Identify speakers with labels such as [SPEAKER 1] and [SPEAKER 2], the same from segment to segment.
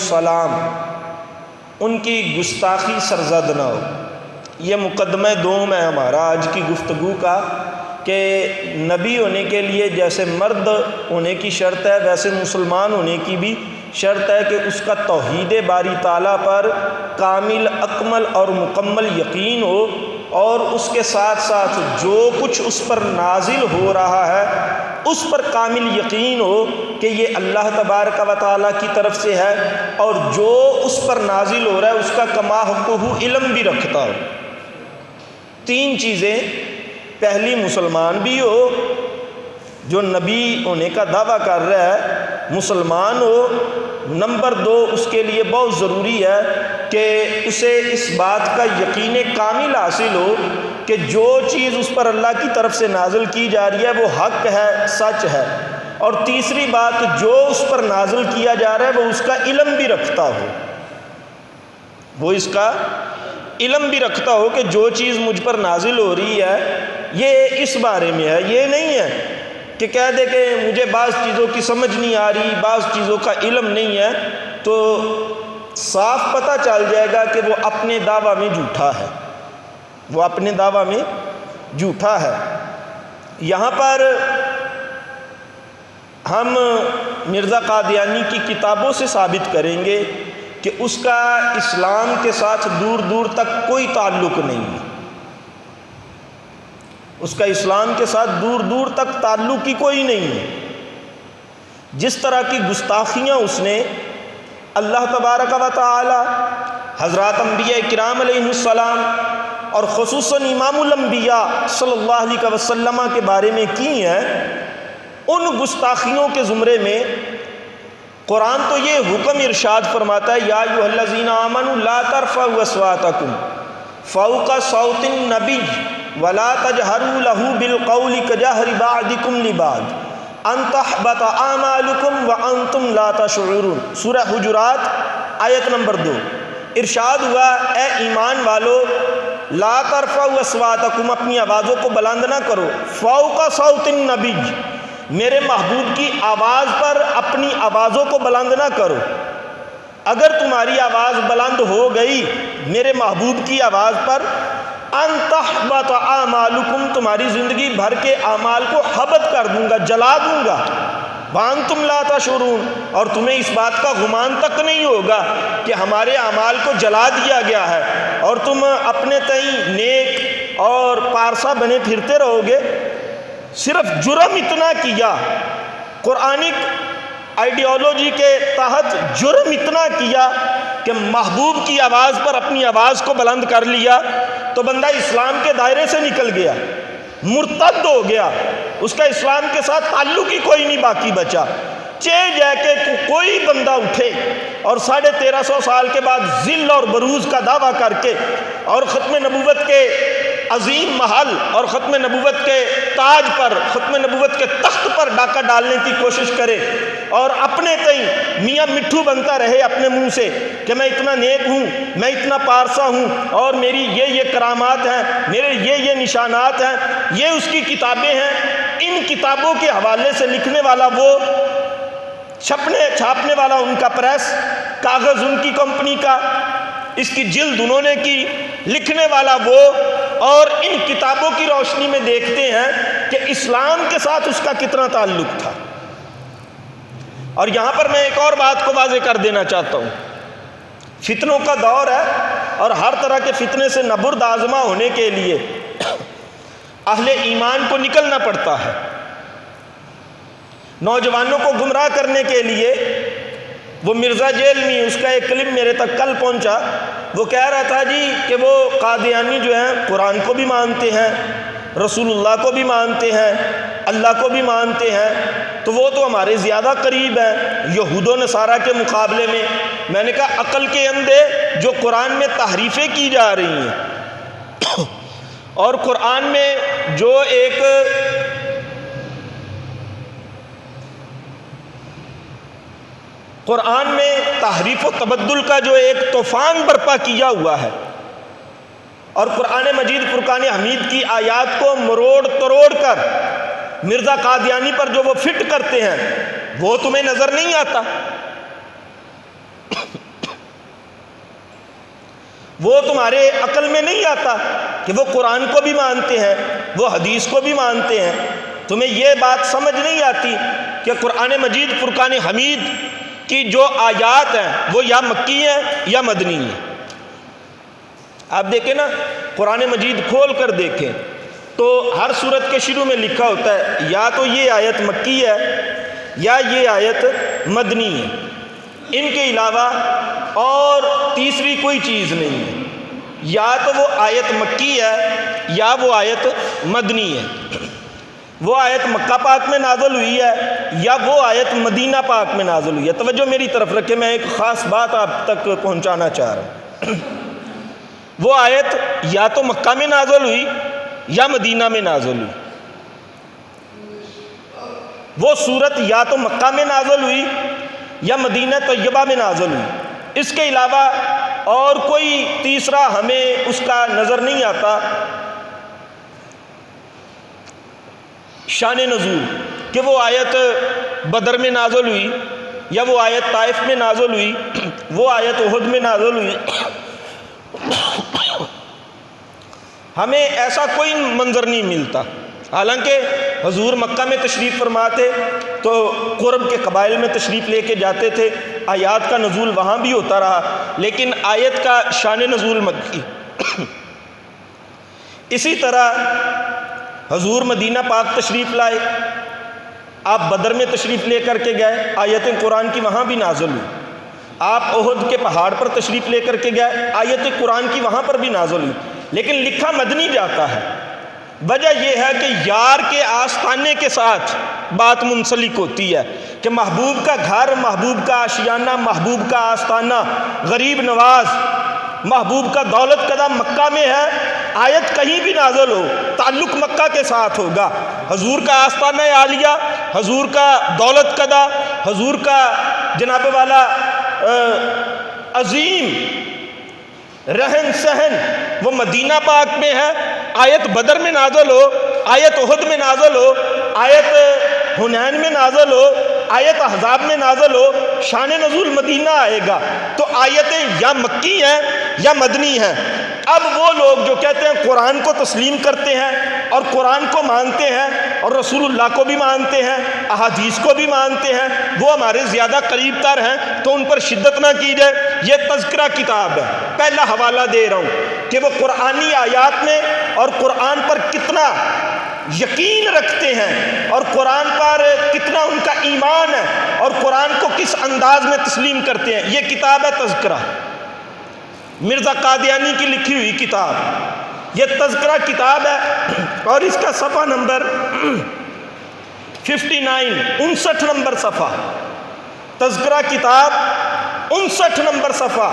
[SPEAKER 1] السلام ان کی گستاخی سرزد نہ ہو۔ یہ مقدمہ دوم ہے ہمارا آج کی گفتگو کا، کہ نبی ہونے کے لیے جیسے مرد ہونے کی شرط ہے ویسے مسلمان ہونے کی بھی شرط ہے کہ اس کا توحید باری تعالیٰ پر کامل اکمل اور مکمل یقین ہو، اور اس کے ساتھ ساتھ جو کچھ اس پر نازل ہو رہا ہے اس پر کامل یقین ہو کہ یہ اللہ تبارک و تعالیٰ کی طرف سے ہے، اور جو اس پر نازل ہو رہا ہے اس کا کما حقہ علم بھی رکھتا ہو۔ تین چیزیں: پہلی مسلمان بھی ہو، جو نبی ہونے کا دعویٰ کر رہا ہے مسلمان ہو۔ نمبر دو، اس کے لیے بہت ضروری ہے کہ اسے اس بات کا یقین کامل حاصل ہو کہ جو چیز اس پر اللہ کی طرف سے نازل کی جا رہی ہے وہ حق ہے، سچ ہے۔ اور تیسری بات، جو اس پر نازل کیا جا رہا ہے وہ اس کا علم بھی رکھتا ہو، وہ اس کا علم بھی رکھتا ہو کہ جو چیز مجھ پر نازل ہو رہی ہے یہ اس بارے میں ہے۔ یہ نہیں ہے کہ کہہ دے کہ مجھے بعض چیزوں کی سمجھ نہیں آ رہی، بعض چیزوں کا علم نہیں ہے، تو صاف پتہ چل جائے گا کہ وہ اپنے دعویٰ میں جھوٹا ہے، وہ اپنے دعویٰ میں جھوٹا ہے۔ یہاں پر ہم مرزا قادیانی کی کتابوں سے ثابت کریں گے کہ اس کا اسلام کے ساتھ دور دور تک کوئی تعلق نہیں ہے، اس کا اسلام کے ساتھ دور دور تک تعلق ہی کوئی نہیں ہے۔ جس طرح کی گستاخیاں اس نے اللہ تبارک و تعالی، حضرات انبیاء کرام علیہ السلام اور خصوصاً امام الانبیاء صلی اللہ علیہ وسلم کے بارے میں کی ہیں، ان گستاخیوں کے زمرے میں قرآن تو یہ حکم ارشاد فرماتا ہے، یا ایھا الذین آمنوا لا ترفعوا اصواتکم فوق صوت النبی ولا تجہروا لہ بالقول کجہر بعضکم لبعض ان تحبط اعمالکم وانتم لا تشعرون۔ سورہ حجرات آیت نمبر 2۔ ارشاد ہوا، اے ایمان والو، لا ترفعوا اصواتکم، اپنی آوازوں کو بلند نہ کرو، فوق صوت النبی، میرے محبوب کی آواز پر اپنی آوازوں کو بلند نہ کرو۔ اگر تمہاری آواز بلند ہو گئی میرے محبوب کی آواز پر، ان تحبط اعمالکم، تمہاری زندگی بھر کے اعمال کو حبط کر دوں گا، جلا دوں گا، وانتم لا تشعرون، اور تمہیں اس بات کا گمان تک نہیں ہوگا کہ ہمارے اعمال کو جلا دیا گیا ہے، اور تم اپنے تئیں نیک اور پارسا بنے پھرتے رہو گے۔ صرف جرم اتنا کیا، قرآنک آئیڈیالوجی کے تحت جرم اتنا کیا کہ محبوب کی آواز پر اپنی آواز کو بلند کر لیا تو بندہ اسلام کے دائرے سے نکل گیا، مرتد ہو گیا، اس کا اسلام کے ساتھ تعلق ہی کوئی نہیں باقی بچا۔ جا کے کوئی بندہ اٹھے اور 1350 سال کے بعد ذل اور بروز کا دعویٰ کر کے اور ختم نبوت کے عظیم محل اور ختم نبوت کے تاج پر، ختم نبوت کے تخت پر ڈاکہ ڈالنے کی کوشش کرے، اور اپنے تئیں میاں مٹھو بنتا رہے اپنے منہ سے کہ میں اتنا نیک ہوں، میں اتنا پارسا ہوں، اور میری یہ کرامات ہیں، میرے یہ نشانات ہیں، یہ اس کی کتابیں ہیں۔ ان کتابوں کے حوالے سے لکھنے والا وہ، چھاپنے والا ان کا پریس، کاغذ ان کی کمپنی کا، اس کی جلد انہوں نے کی، لکھنے والا وہ، اور ان کتابوں کی روشنی میں دیکھتے ہیں کہ اسلام کے ساتھ اس کا کتنا تعلق تھا۔ اور یہاں پر میں ایک اور بات کو واضح کر دینا چاہتا ہوں، فتنوں کا دور ہے اور ہر طرح کے فتنے سے نبرد آزما ہونے کے لیے اہل ایمان کو نکلنا پڑتا ہے۔ نوجوانوں کو گمراہ کرنے کے لیے وہ مرزا جیلمی، اس کا ایک کلپ میرے تک کل پہنچا، وہ کہہ رہا تھا جی کہ وہ قادیانی جو ہیں قرآن کو بھی مانتے ہیں، رسول اللہ کو بھی مانتے ہیں، اللہ کو بھی مانتے ہیں، تو وہ تو ہمارے زیادہ قریب ہیں یہود و نصارہ کے مقابلے میں۔ میں نے کہا عقل کے اندھے، جو قرآن میں تحریفیں کی جا رہی ہیں اور قرآن میں جو ایک قرآن میں تحریف و تبدل کا جو ایک طوفان برپا کیا ہوا ہے، اور قرآن مجید فرقان حمید کی آیات کو مروڑ تروڑ کر مرزا قادیانی پر جو وہ فٹ کرتے ہیں، وہ تمہیں نظر نہیں آتا؟ وہ تمہارے عقل میں نہیں آتا کہ وہ قرآن کو بھی مانتے ہیں، وہ حدیث کو بھی مانتے ہیں؟ تمہیں یہ بات سمجھ نہیں آتی کہ قرآن مجید فرقان حمید کی جو آیات ہیں وہ یا مکی ہیں یا مدنی ہیں؟ آپ دیکھیں نا، قرآن مجید کھول کر دیکھیں تو ہر سورت کے شروع میں لکھا ہوتا ہے یا تو یہ آیت مکی ہے یا یہ آیت مدنی ہے، ان کے علاوہ اور تیسری کوئی چیز نہیں ہے۔ یا تو وہ آیت مکی ہے یا وہ آیت مدنی ہے، وہ آیت مکہ پاک میں نازل ہوئی ہے یا وہ آیت مدینہ پاک میں نازل ہوئی ہے۔ توجہ میری طرف رکھیں، میں ایک خاص بات آپ تک پہنچانا چاہ رہا ہوں۔ وہ آیت یا تو مکہ میں نازل ہوئی یا مدینہ میں نازل ہوئی، وہ سورت یا تو مکہ میں نازل ہوئی یا مدینہ طیبہ میں نازل ہوئی، اس کے علاوہ اور کوئی تیسرا ہمیں اس کا نظر نہیں آتا شان نزول کہ وہ آیت بدر میں نازل ہوئی یا وہ آیت طائف میں نازل ہوئی، وہ آیت احد میں نازل ہوئی۔ ہمیں ایسا کوئی منظر نہیں ملتا، حالانکہ حضور مکہ میں تشریف فرما تھے تو قرب کے قبائل میں تشریف لے کے جاتے تھے، آیات کا نزول وہاں بھی ہوتا رہا، لیکن آیت کا شان نزول مکی۔ اسی طرح حضور مدینہ پاک تشریف لائے، آپ بدر میں تشریف لے کر کے گئے، آیتیں قرآن کی وہاں بھی نازل ہوئی۔ آپ احد کے پہاڑ پر تشریف لے کر کے گئے، آیتیں قرآن کی وہاں پر بھی نازل ہوئی، لیکن لکھا مدنی جاتا ہے۔ وجہ یہ ہے کہ یار کے آستانے کے ساتھ بات منسلک ہوتی ہے کہ محبوب کا گھر، محبوب کا آشیانہ، محبوب کا آستانہ، غریب نواز، محبوب کا دولت قدہ مکہ میں ہے، آیت کہیں بھی نازل ہو تعلق مکہ کے ساتھ ہوگا۔ حضور کا آستانہ عالیہ، حضور کا دولت قدہ، حضور کا جناب والا عظیم رہن سہن وہ مدینہ پاک میں ہے، آیت بدر میں نازل ہو، آیت احد میں نازل ہو، آیت حنین میں نازل ہو، آیت احزاب میں نازل ہو، شان نزول مدینہ آئے گا۔ تو آیتیں یا مکی ہیں یا مدنی ہیں۔ اب وہ لوگ جو کہتے ہیں قرآن کو تسلیم کرتے ہیں اور قرآن کو مانتے ہیں اور رسول اللہ کو بھی مانتے ہیں، احادیث کو بھی مانتے ہیں، وہ ہمارے زیادہ قریب تر ہیں، تو ان پر شدت نہ کی جائے۔ یہ تذکرہ کتاب ہے، پہلا حوالہ دے رہا ہوں کہ وہ قرآنی آیات میں اور قرآن پر کتنا یقین رکھتے ہیں اور قرآن پر کتنا ان کا ایمان ہے اور قرآن کو کس انداز میں تسلیم کرتے ہیں۔ یہ کتاب ہے تذکرہ، مرزا قادیانی کی لکھی ہوئی کتاب، یہ تذکرہ کتاب ہے اور اس کا صفحہ نمبر 59، 59 نمبر صفحہ، تذکرہ کتاب 59 نمبر صفحہ۔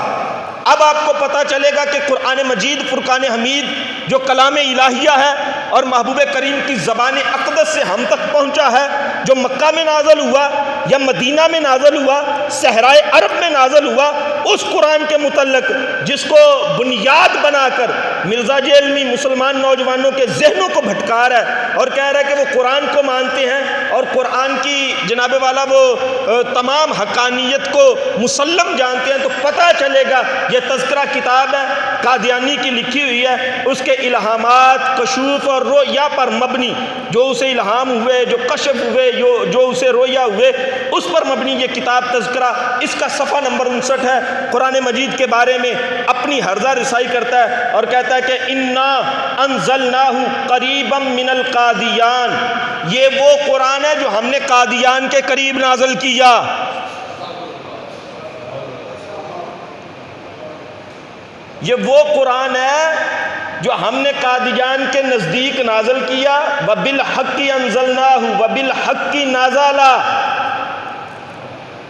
[SPEAKER 1] اب آپ کو پتہ چلے گا کہ قرآن مجید فرقان حمید جو کلام الہیہ ہے اور محبوب کریم کی زبان اقدس سے ہم تک پہنچا ہے، جو مکہ میں نازل ہوا یا مدینہ میں نازل ہوا، صحرائے عرب میں نازل ہوا، اس قرآن کے متعلق جس کو بنیاد بنا کر مرزا جیلمی مسلمان نوجوانوں کے ذہنوں کو بھٹکا رہا ہے اور کہہ رہا ہے کہ وہ قرآن کو مانتے ہیں اور قرآن کی جناب والا وہ تمام حقانیت کو مسلم جانتے ہیں، تو پتہ چلے گا یہ تذکرہ کتاب ہے، قادیانی کی لکھی ہوئی ہے، اس کے الہامات، کشوف اور رویا پر مبنی، جو اسے الہام ہوئے، جو کشف ہوئے، جو اسے رویا ہوئے، اس پر مبنی یہ کتاب تذکرہ۔ اس کا صفحہ نمبر 59 ہے، قرآن مجید کے بارے میں اپنی ہرزہ رسائی کرتا ہے اور کہتا ہے کہ انا انزلناہ قریبا من القادیان، یہ وہ قرآن ہے جو ہم نے قادیان کے قریب نازل کیا۔ یہ وہ قرآن ہے جو ہم نے قادیان کے نزدیک نازل کیا۔ وَبِالْحَقِّ أَنزَلْنَاهُ وَبِالْحَقِّ نَازَلَ،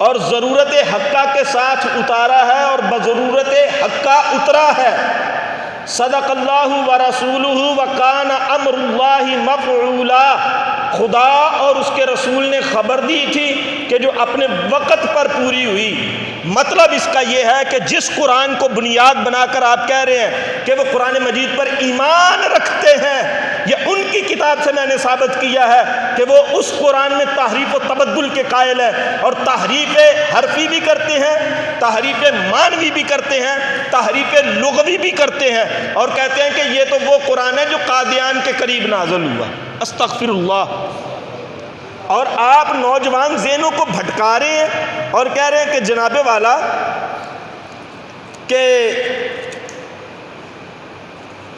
[SPEAKER 1] اور ضرورت حقہ کے ساتھ اتارا ہے اور بضرورت حقہ اترا ہے۔ صدق اللہ ورسولہ وکان امر اللہ مفعولا، خدا اور اس کے رسول نے خبر دی تھی کہ جو اپنے وقت پر پوری ہوئی۔ مطلب اس کا یہ ہے کہ جس قرآن کو بنیاد بنا کر آپ کہہ رہے ہیں کہ وہ قرآن مجید پر ایمان رکھتے ہیں، یہ ان کی کتاب سے میں نے ثابت کیا ہے کہ وہ اس قرآن میں تحریف و تبدل کے قائل ہے، اور تحریف حرفی بھی کرتے ہیں، تحریف معنوی بھی کرتے ہیں، تحریف لغوی بھی کرتے ہیں، اور کہتے ہیں کہ یہ تو وہ قرآن ہے جو قادیان کے قریب نازل ہوا۔ استغفر اللہ۔ اور آپ نوجوان ذہنوں کو بھٹکا رہے ہیں اور کہہ رہے ہیں کہ جناب والا کہ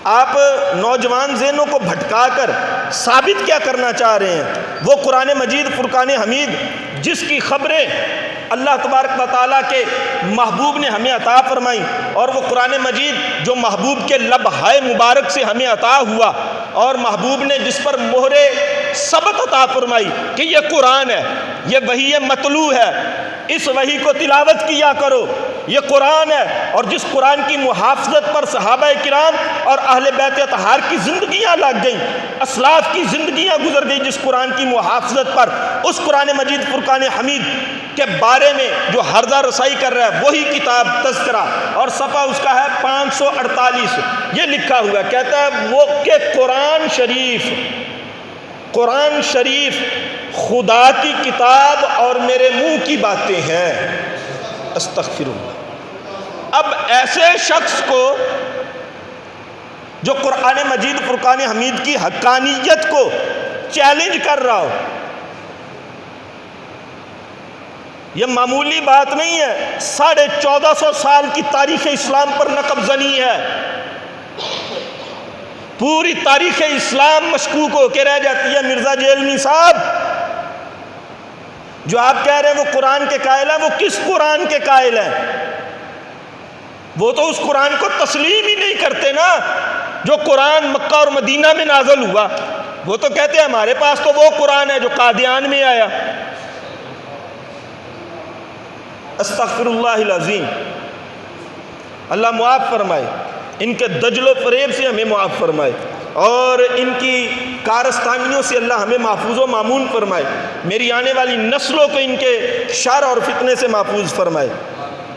[SPEAKER 1] آپ نوجوان ذہنوں کو بھٹکا کر ثابت کیا کرنا چاہ رہے ہیں؟ وہ قرآن مجید فرقان حمید جس کی خبریں اللہ تبارک و تعالیٰ کے محبوب نے ہمیں عطا فرمائی، اور وہ قرآن مجید جو محبوب کے لبہائے مبارک سے ہمیں عطا ہوا، اور محبوب نے جس پر مہر ثبت عطا فرمائی کہ یہ قرآن ہے، یہ وحی مطلوع ہے، اس وحی کو تلاوت کیا کرو، یہ قرآن ہے، اور جس قرآن کی محافظت پر صحابہ کرام اور اہل بیت اطہار کی زندگیاں لگ گئیں، اسلاف کی زندگیاں گزر گئی جس قرآن کی محافظت پر، اس قرآن مجید فرقان حمید کے بارے میں جو حرزہ رسائی کر رہا ہے وہی کتاب تذکرہ، اور صفحہ اس کا ہے 548۔ یہ لکھا ہوا ہے، کہتا ہے وہ کہ قرآن شریف خدا کی کتاب اور میرے منہ کی باتیں ہیں۔ استغفر اللہ۔ اب ایسے شخص کو جو قرآن مجید فرقان حمید کی حقانیت کو چیلنج کر رہا ہو، یہ معمولی بات نہیں ہے، 1450 سال کی تاریخ اسلام پر نقب زنی ہے، پوری تاریخ اسلام مشکوک ہو کے رہ جاتی ہے۔ مرزا جیلمی صاحب جو آپ کہہ رہے ہیں وہ قرآن کے قائل ہیں، وہ کس قرآن کے قائل ہیں؟ وہ تو اس قرآن کو تسلیم ہی نہیں کرتے نا جو قرآن مکہ اور مدینہ میں نازل ہوا۔ وہ تو کہتے ہیں ہمارے پاس تو وہ قرآن ہے جو قادیان میں آیا۔ استغفر اللہ العظیم۔ اللہ معاف فرمائے، ان کے دجل و فریب سے ہمیں معاف فرمائے، اور ان کی کارستانیوں سے اللہ ہمیں محفوظ و مامون فرمائے، میری آنے والی نسلوں کو ان کے شر اور فتنے سے محفوظ فرمائے۔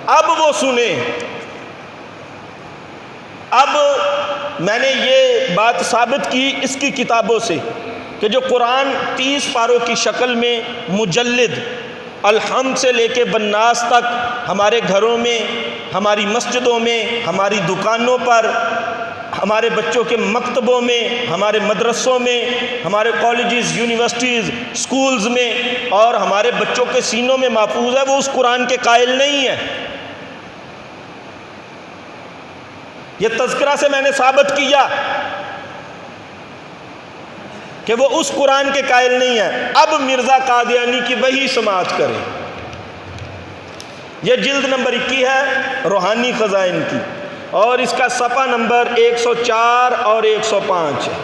[SPEAKER 1] اب وہ سنیں، اب میں نے یہ بات ثابت کی اس کی کتابوں سے کہ جو قرآن 30 پاروں کی شکل میں مجلد الحمد سے لے کے بالناس تک ہمارے گھروں میں، ہماری مسجدوں میں، ہماری دکانوں پر، ہمارے بچوں کے مکتبوں میں، ہمارے مدرسوں میں، ہمارے کالجز، یونیورسٹیز، سکولز میں، اور ہمارے بچوں کے سینوں میں محفوظ ہے، وہ اس قرآن کے قائل نہیں ہے۔ یہ تذکرہ سے میں نے ثابت کیا کہ وہ اس قرآن کے قائل نہیں ہے۔ اب مرزا قادیانی کی وہی سماعت کریں۔ یہ جلد نمبر 21 ہے روحانی خزائن کی، اور اس کا صفحہ نمبر 104 اور 105 ہے۔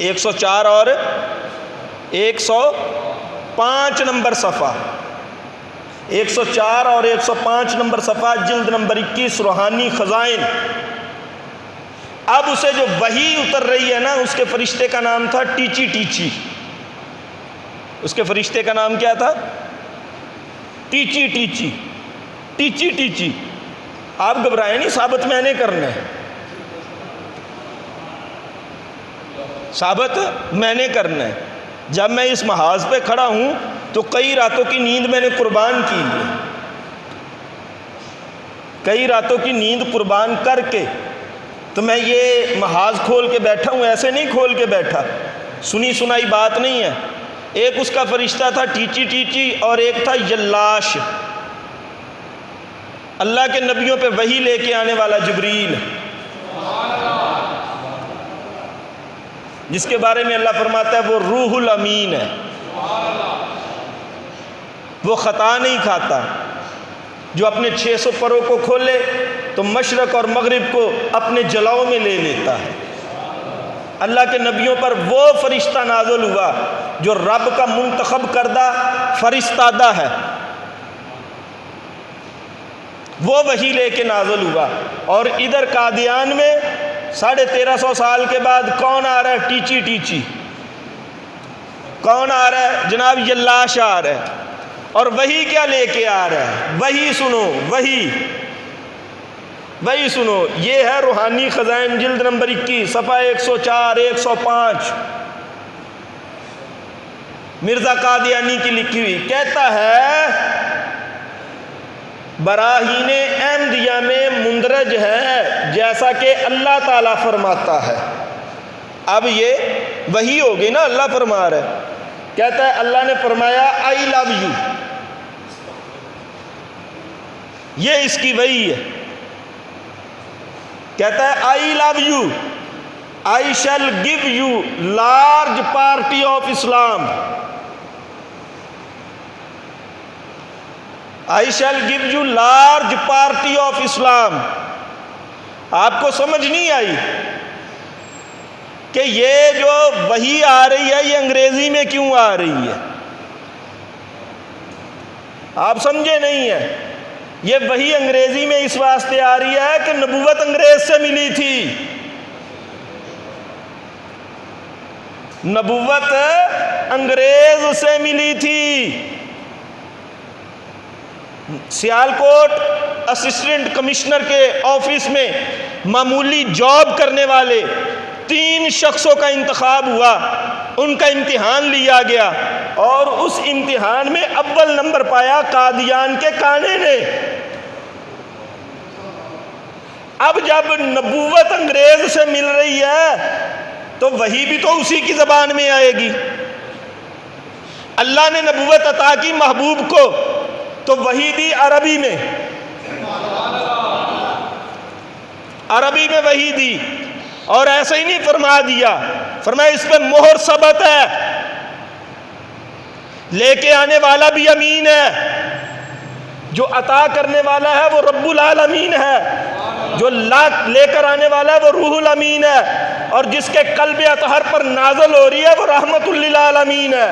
[SPEAKER 1] 104 اور 105 نمبر صفحہ، 104 اور 105 نمبر صفحہ، جلد نمبر 21 روحانی خزائن۔ اب اسے جو وحی اتر رہی ہے نا، اس کے فرشتے کا نام تھا ٹیچی ٹیچی۔ اس کے فرشتے کا نام کیا تھا؟ ٹیچی ٹیچی، ٹیچی ٹیچی۔ آپ گھبرائیں نہیں، ثابت میں نے کرنا ہے، ثابت میں نے کرنا ہے۔ جب میں اس محاذ پہ کھڑا ہوں تو کئی راتوں کی نیند میں نے قربان کی ہے، کئی راتوں کی نیند قربان کر کے تو میں یہ محاذ کھول کے بیٹھا ہوں، ایسے نہیں کھول کے بیٹھا، سنی سنائی بات نہیں ہے۔ ایک اس کا فرشتہ تھا ٹیچی ٹیچی، اور ایک تھا یلاش، اللہ کے نبیوں پہ وحی لے کے آنے والا جبریل، جس کے بارے میں اللہ فرماتا ہے وہ روح الامین ہے، وہ خطا نہیں کھاتا، جو اپنے 600 پروں کو کھولے تو مشرق اور مغرب کو اپنے جلاؤ میں لے لیتا ہے۔ اللہ کے نبیوں پر وہ فرشتہ نازل ہوا جو رب کا منتخب کردہ فرستادہ ہے، وہ وحی لے کے نازل ہوا۔ اور ادھر قادیان میں 1350 سال کے بعد کون آ رہا ہے؟ ٹیچی ٹیچی۔ کون آ رہا ہے؟ جناب یلاش آ رہا ہے، اور وحی کیا لے کے آ رہا ہے؟ وحی سنو، وحی وہی سنو، یہ ہے روحانی خزائن جلد نمبر 21 صفحہ 104 105، مرزا قادیانی کی لکھی ہوئی. کہتا ہے براہین احمدیہ میں مندرج ہے جیسا کہ اللہ تعالیٰ فرماتا ہے. اب یہ وحی ہوگی نا، اللہ فرما رہا ہے. کہتا ہے اللہ نے فرمایا آئی لو یو، یہ اس کی وحی ہے. کہتا ہے I love you, I shall give you large party of Islam, I shall give you large party of Islam. آپ کو سمجھ نہیں آئی کہ یہ جو وحی آ رہی ہے یہ انگریزی میں کیوں آ رہی ہے؟ آپ سمجھے نہیں ہے. یہ وحی انگریزی میں اس واسطے آ رہی ہے کہ نبوت انگریز سے ملی تھی. نبوت انگریز سے ملی تھی. سیالکوٹ اسسٹنٹ کمشنر کے آفس میں معمولی جاب کرنے والے 3 شخصوں کا انتخاب ہوا. ان کا امتحان لیا گیا اور اس امتحان میں اول نمبر پایا قادیان کے کانے نے. اب جب نبوت انگریز سے مل رہی ہے تو وحی بھی تو اسی کی زبان میں آئے گی. اللہ نے نبوت عطا کی محبوب کو تو وحی دی عربی میں، عربی میں وحی دی. اور ایسے ہی نہیں فرما دیا، فرمایا اس پہ مہر ثبت ہے، لے کے آنے والا بھی امین ہے، جو عطا کرنے والا ہے وہ رب العالمین ہے، جو لے کر آنے والا ہے وہ روح الامین ہے، اور جس کے قلب اطہر پر نازل ہو رہی ہے وہ رحمت للعالمین ہے.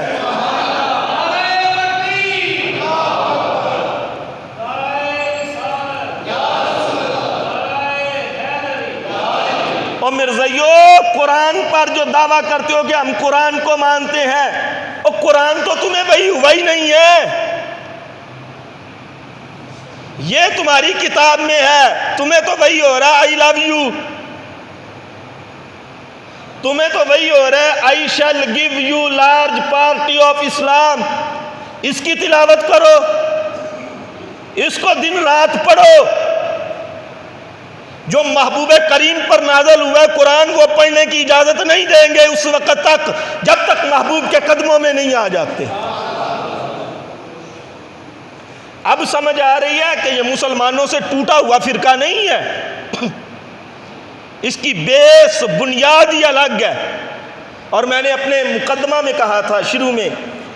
[SPEAKER 1] اور مرزائیو قرآن پر جو دعویٰ کرتے ہو کہ ہم قرآن کو مانتے ہیں، اور قرآن تو تمہیں وحی ہوا ہی نہیں ہے. یہ تمہاری کتاب میں ہے، تمہیں تو وحی ہو رہا ہے آئی لو یو، تمہیں تو وحی ہو رہا ہے I shall give you large party of Islam. اس کی تلاوت کرو، اس کو دن رات پڑھو. جو محبوب کریم پر نازل ہوا ہے قرآن وہ پڑھنے کی اجازت نہیں دیں گے اس وقت تک جب تک محبوب کے قدموں میں نہیں آ جاتے. اب سمجھ آ رہی ہے کہ یہ مسلمانوں سے ٹوٹا ہوا فرقہ نہیں ہے، اس کی بیس بنیاد ہی الگ ہے. اور میں نے اپنے مقدمہ میں کہا تھا شروع میں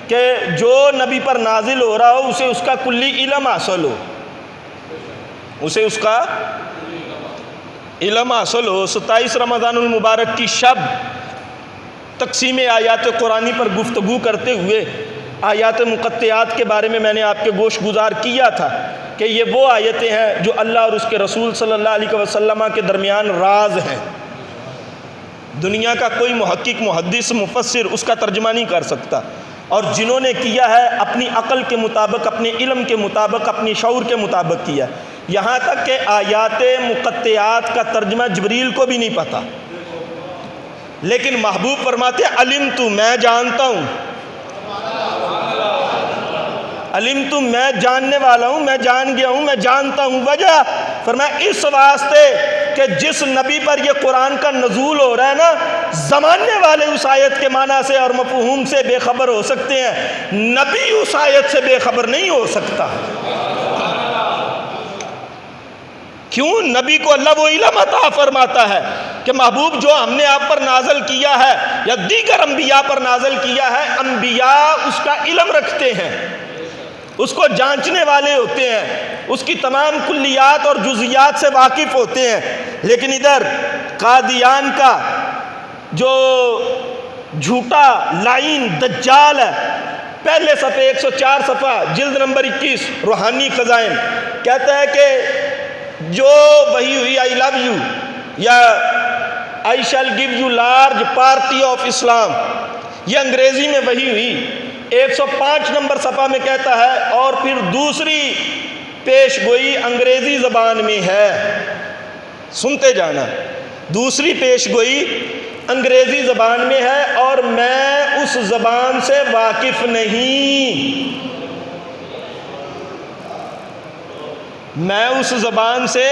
[SPEAKER 1] کہ جو نبی پر نازل ہو رہا ہو اسے اس کا کلی علم حاصل ہو، اسے اس کا علم حاصل ہو. 27 رمضان المبارک کی شب تقسیم آیات قرآنی پر گفتگو کرتے ہوئے آیات مقطعات کے بارے میں نے آپ کے گوش گزار کیا تھا کہ یہ وہ آیتیں ہیں جو اللہ اور اس کے رسول صلی اللہ علیہ وسلم کے درمیان راز ہیں. دنیا کا کوئی محقق، محدث، مفسر اس کا ترجمہ نہیں کر سکتا، اور جنہوں نے کیا ہے اپنی عقل کے مطابق، اپنے علم کے مطابق، اپنی شعور کے مطابق کیا. یہاں تک کہ آیات مقطعات کا ترجمہ جبریل کو بھی نہیں پتا، لیکن محبوب فرماتے علمت، میں جانتا ہوں، علمت میں جاننے والا ہوں، میں جان گیا ہوں، میں جانتا ہوں. وجہ فرمایا اس واسطے کہ جس نبی پر یہ قرآن کا نزول ہو رہا ہے نا، زمانے والے اس آیت کے معنی سے اور مفہوم سے بے خبر ہو سکتے ہیں، نبی اس آیت سے بے خبر نہیں ہو سکتا. کیوں؟ نبی کو اللہ وہ علم عطا فرماتا ہے کہ محبوب جو ہم نے آپ پر نازل کیا ہے یا دیگر انبیاء پر نازل کیا ہے، انبیاء اس کا علم رکھتے ہیں، اس کو جانچنے والے ہوتے ہیں، اس کی تمام کلیات اور جزیات سے واقف ہوتے ہیں. لیکن ادھر قادیان کا جو جھوٹا لائن دجال ہے، پہلے صفحے 104 صفحہ جلد نمبر 21 روحانی خزائن، کہتا ہے کہ جو وحی ہوئی آئی لو یو یا I shall give you large party of Islam, یہ انگریزی میں وحی ہوئی. 105 نمبر صفحہ میں کہتا ہے اور پھر دوسری پیش گوئی انگریزی زبان میں ہے. سنتے جانا۔ دوسری پیش گوئی انگریزی زبان میں ہے اور میں اس زبان سے واقف نہیں، میں اس زبان سے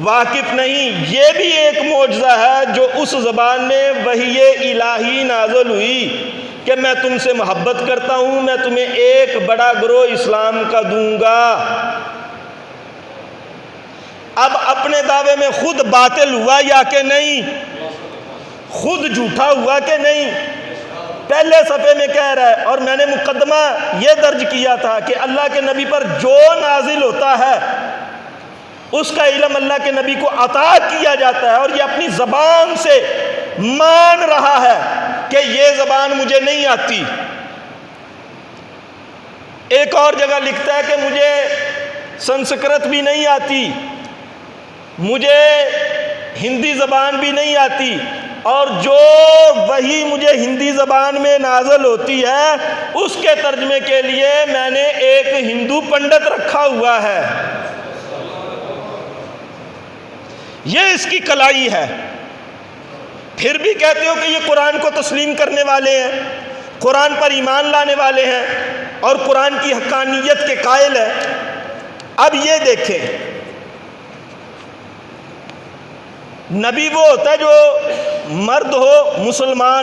[SPEAKER 1] واقف نہیں۔ یہ بھی ایک معجزہ ہے جو اس زبان میں وحی الہی نازل ہوئی کہ میں تم سے محبت کرتا ہوں، میں تمہیں ایک بڑا گروہ اسلام کا دوں گا۔ اب اپنے دعوے میں خود باطل ہوا یا کہ نہیں؟ خود جھوٹا ہوا کہ نہیں؟ پہلے صفحے میں کہہ رہا ہے، اور میں نے مقدمہ یہ درج کیا تھا کہ اللہ کے نبی پر جو نازل ہوتا ہے اس کا علم اللہ کے نبی کو عطا کیا جاتا ہے، اور یہ اپنی زبان سے مان رہا ہے کہ یہ زبان مجھے نہیں آتی۔ ایک اور جگہ لکھتا ہے کہ مجھے سنسکرت بھی نہیں آتی، مجھے ہندی زبان بھی نہیں آتی، اور جو وہی مجھے ہندی زبان میں نازل ہوتی ہے اس کے ترجمے کے لیے میں نے ایک ہندو پنڈت رکھا ہوا ہے۔ یہ اس کی کلائی ہے۔ پھر بھی کہتے ہو کہ یہ قرآن کو تسلیم کرنے والے ہیں، قرآن پر ایمان لانے والے ہیں اور قرآن کی حقانیت کے قائل ہیں۔ اب یہ دیکھیں، نبی وہ ہوتا ہے جو مرد ہو، مسلمان